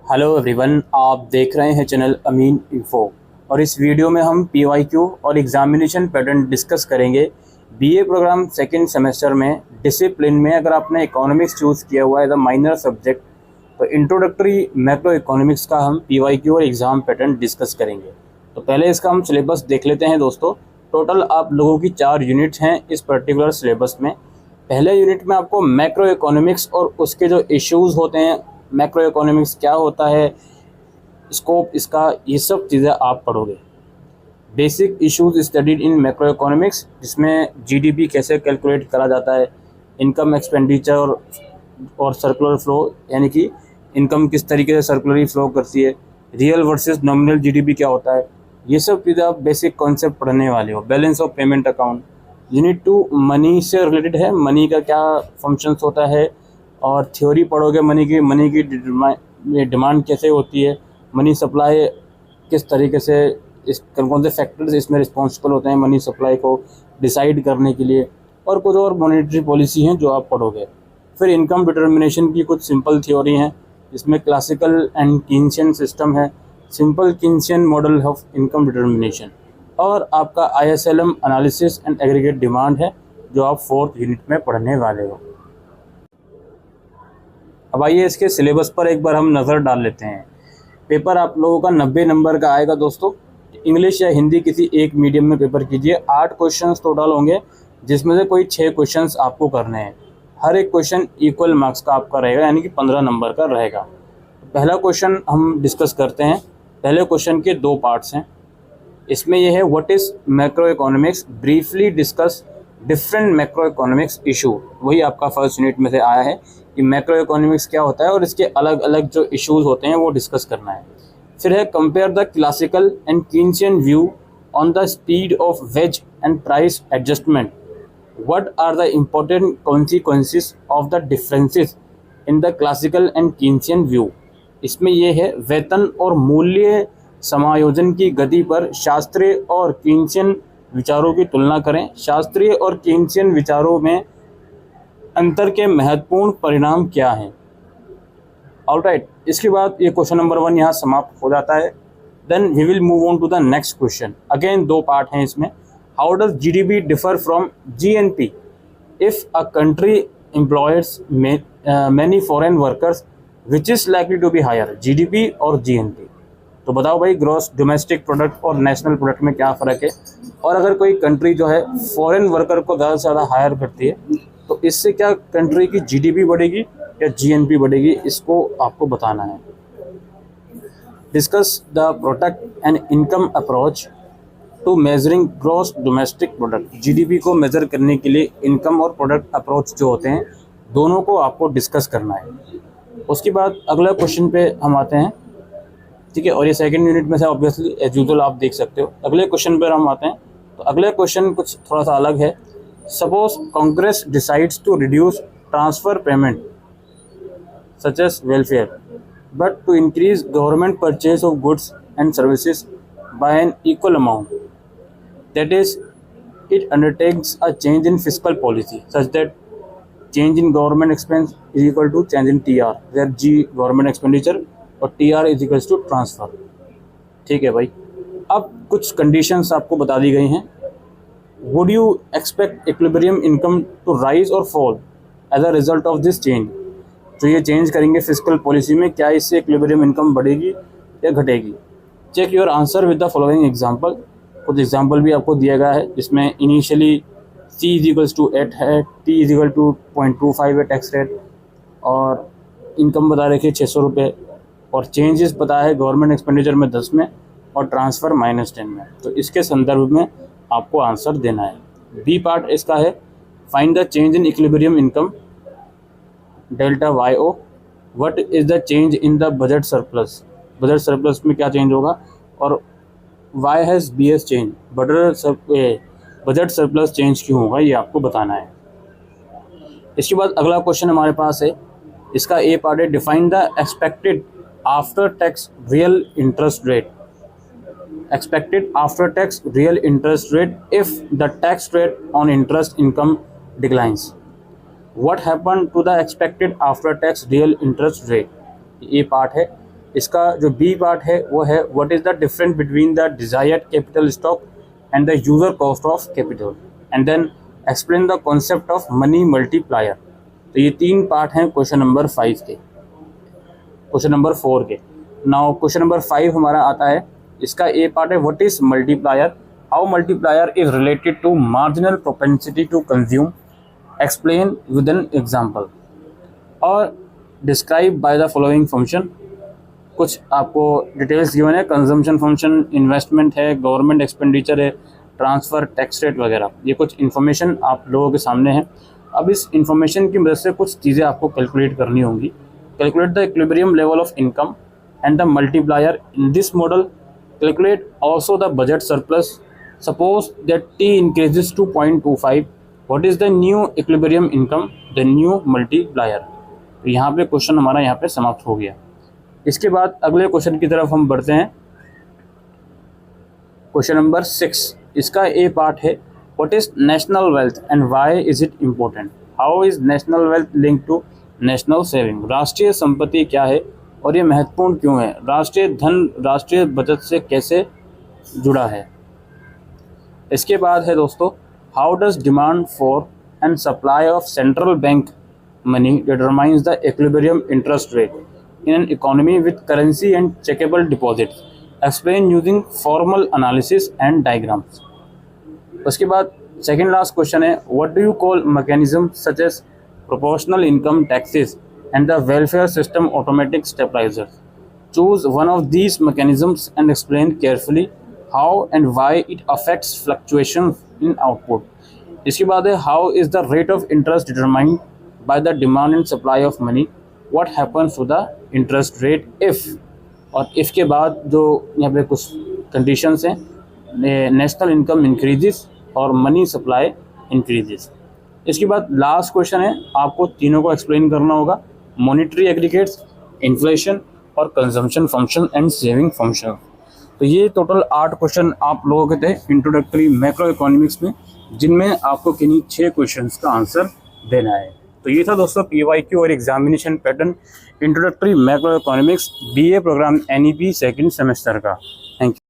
Hello everyone, आप देख रहे हैं चैनल अमीन इन्फो और इस वीडियो में हम पीवाईक्यू और एग्जामिनेशन पैटर्न डिस्कस करेंगे। बीए प्रोग्राम सेकंड सेमेस्टर में डिसिप्लिन में अगर आपने इकोनॉमिक्स चूज़ किया हुआ है एज अ माइनर सब्जेक्ट तो इंट्रोडक्टरी मैक्रो इकोनॉमिक्स का हम पीवाईक्यू और एग्ज़ाम पैटर्न डिस्कस करेंगे। तो पहले इसका हम सिलेबस देख लेते हैं दोस्तों। टोटल आप लोगों की 4 यूनिट्स हैं इस पर्टिकुलर सिलेबस में। पहले यूनिट में आपको मैक्रो इकोनॉमिक्स और उसके जो इश्यूज़ होते हैं, मैक्रो इकोनॉमिक्स क्या होता है, स्कोप इसका, ये सब चीज़ें आप पढ़ोगे। Basic issues studied in macro economics, जिसमें जीडीपी कैसे कैलकुलेट करा जाता है, इनकम एक्सपेंडिचर और सर्कुलर फ्लो, यानी कि इनकम किस तरीके से सर्कुलरली फ्लो करती है, रियल वर्सेस नॉमिनल जीडीपी क्या होता है, ये सब चीज़ें आप बेसिक कॉन्सेप्ट पढ़ने वाले हो। Balance of payment account, unit 2 money से रिलेटेड है, मनी का क्या फंक्शंस होता है और थ्योरी पढ़ोगे मनी की डिमांड कैसे होती है, मनी सप्लाई किस तरीके से, इस कौन कौन से फैक्टर्स इसमें रिस्पॉन्सिबल होते हैं मनी सप्लाई को डिसाइड करने के लिए, और कुछ और मॉनेटरी पॉलिसी हैं जो आप पढ़ोगे। फिर इनकम डिटर्मिनेशन की कुछ सिंपल थ्योरी हैं, इसमें क्लासिकल एंड कीन्सियन सिस्टम है, simple Keynesian model of income determination, और आपका ISLM analysis and aggregate demand है जो आप 4th यूनिट में पढ़ने वाले हो। अब आइए इसके सिलेबस पर एक बार हम नज़र डाल लेते हैं। पेपर आप लोगों का 90 नंबर का आएगा दोस्तों। इंग्लिश या हिंदी किसी एक मीडियम में पेपर कीजिए। 8 क्वेश्चंस टोटल होंगे, जिसमें से कोई 6 क्वेश्चंस आपको करने हैं। हर एक क्वेश्चन इक्वल मार्क्स का आपका रहेगा, यानी कि 15 नंबर का रहेगा। पहला क्वेश्चन हम डिस्कस करते हैं। पहले क्वेश्चन के 2 पार्ट्स हैं। इसमें यह है what is macro economics, briefly discuss different macro economics issue. वही आपका फर्स्ट यूनिट में से आया है कि मैक्रो इकोनॉमिक्स क्या होता है और इसके अलग अलग जो इश्यूज होते हैं वो डिस्कस करना है। फिर है compare the classical and Keynesian view on the speed of wage and price adjustment, what are the important consequences of the differences in the classical and Keynesian view. इसमें यह है वेतन और मूल्य समायोजन की गति पर शास्त्रीय और कीन्सियन विचारों की तुलना करें। शास्त्रीय और कीन्सियन विचारों में अंतर के महत्वपूर्ण परिणाम क्या हैं। ऑलराइट, इसके बाद ये क्वेश्चन नंबर 1 यहाँ समाप्त हो जाता है। Then we will move on to the next question. Again 2 part हैं इसमें। How does GDP differ from GNP if a country employers many foreign workers, which is likely to be higher, GDP और GNP. तो बताओ भाई, gross domestic product और national product में क्या फ़र्क है, और अगर कोई कंट्री जो है फॉरेन वर्कर को ज़्यादा से ज़्यादा हायर करती है तो इससे क्या कंट्री की जीडीपी बढ़ेगी या जीएनपी बढ़ेगी, इसको आपको बताना है। Discuss the product and income approach to measuring gross domestic product. GDP को मेजर करने के लिए इनकम और प्रोडक्ट अप्रोच जो होते हैं दोनों को आपको डिस्कस करना है। उसके बाद अगला क्वेश्चन पे हम आते हैं, ठीक है, और ये सेकंड यूनिट में से ऑब्वियसली एज यूजुअल आप देख सकते हो। अगले क्वेश्चन पर हम आते हैं। तो अगले क्वेश्चन कुछ थोड़ा सा अलग है। Suppose Congress decides to reduce transfer payment such as welfare but to increase government purchase of goods and services by an equal amount, that is it undertakes a change in fiscal policy such that change in government expense is equal to change in TR, where G government expenditure और TR is equals to transfer. ठीक है भाई, अब कुछ conditions आपको बता दी गई हैं। Would you expect equilibrium income to rise or fall as a result of this change. तो ये चेंज करेंगे फिस्कल पॉलिसी में, क्या इससे इक्विलिब्रियम इनकम बढ़ेगी या घटेगी। Check your answer with the following example. कुछ एग्जाम्पल भी आपको दिया गया है, जिसमें initially C is equals to 8 है, T इज इक्वल टू 0.25 है टैक्स रेट, और इनकम बता रखी है 600 रुपये, और चेंजेस बताया है गवर्नमेंट एक्सपेंडिचर में 10 में और ट्रांसफ़र -10 में। तो इसके संदर्भ में आपको आंसर देना है। बी पार्ट इसका है, find the change in equilibrium income delta YO, what is the change in the budget surplus. Budget surplus में क्या चेंज होगा, और why has BS change, budget surplus change क्यों होगा, ये आपको बताना है। इसके बाद अगला क्वेश्चन हमारे पास है, इसका ए पार्ट है, define the expected after tax real interest rate. Expected after tax real interest rate if the tax rate on interest income declines. What happened to the expected after tax real interest rate? ये part है। इसका जो B part है वो है what is the difference between the desired capital stock and the user cost of capital, and then explain the concept of money multiplier. तो ये 3 part हैं क्वेश्चन नंबर 5 के, क्वेश्चन नंबर 4 के। नाउ क्वेश्चन नंबर 5 हमारा आता है, इसका ए part है what is multiplier, how multiplier is related to marginal propensity to consume, explain with an example, और describe by the following function. कुछ आपको डिटेल्स गिवन है, कंजम्पशन फंक्शन, इन्वेस्टमेंट है, गवर्नमेंट एक्सपेंडिचर है, ट्रांसफ़र, टैक्स रेट वगैरह, ये कुछ information आप लोगों के सामने है। अब इस इन्फॉर्मेशन की मदद से कुछ चीज़ें आपको कैलकुलेट करनी होंगी। Calculate the equilibrium level of income and the multiplier in this model, calculate also the budget surplus. Suppose that T increases to 0.25, what is the new equilibrium income, the new multiplier। तो यहाँ पे question हमारा यहाँ पे समाप्त हो गया। इसके बाद अगले क्वेश्चन की तरफ हम बढ़ते हैं, क्वेश्चन नंबर 6। इसका ए पार्ट है what is national wealth and why is it important, how is national wealth link to national saving. राष्ट्रीय संपत्ति क्या है और ये महत्वपूर्ण क्यों है, राष्ट्रीय धन राष्ट्रीय बचत से कैसे जुड़ा है। इसके बाद है दोस्तों, how does demand for and supply of central bank money determines the equilibrium interest rate in an economy with currency and checkable deposits, explain using formal analysis and diagrams. उसके बाद सेकेंड लास्ट क्वेश्चन है, what do you call mechanism such as proportional income taxes and the welfare system automatic stabilizers, choose one of these mechanisms and explain carefully how and why it affects fluctuations in output। इसके बाद है, how is the rate of interest determined by the demand and supply of money, what happens to the interest rate if, और if के बाद जो यहाँ पे कुछ कंडीशंस हैं, नेशनल इनकम इंक्रीजेस और मनी सप्लाई इंक्रीजेस। इसके बाद लास्ट क्वेश्चन है, आपको तीनों को एक्सप्लेन करना होगा, मॉनेटरी एग्रीगेट्स, इन्फ्लेशन और consumption function and saving function. तो ये टोटल 8 क्वेश्चन आप लोगों के थे इंट्रोडक्टरी मैक्रो इकोनॉमिक्स में, जिनमें आपको किन्हीं 6 क्वेश्चंस का आंसर देना है। तो ये था दोस्तों PYQ और examination pattern introductory macro economics BA programme NEP second semester का। Thank you.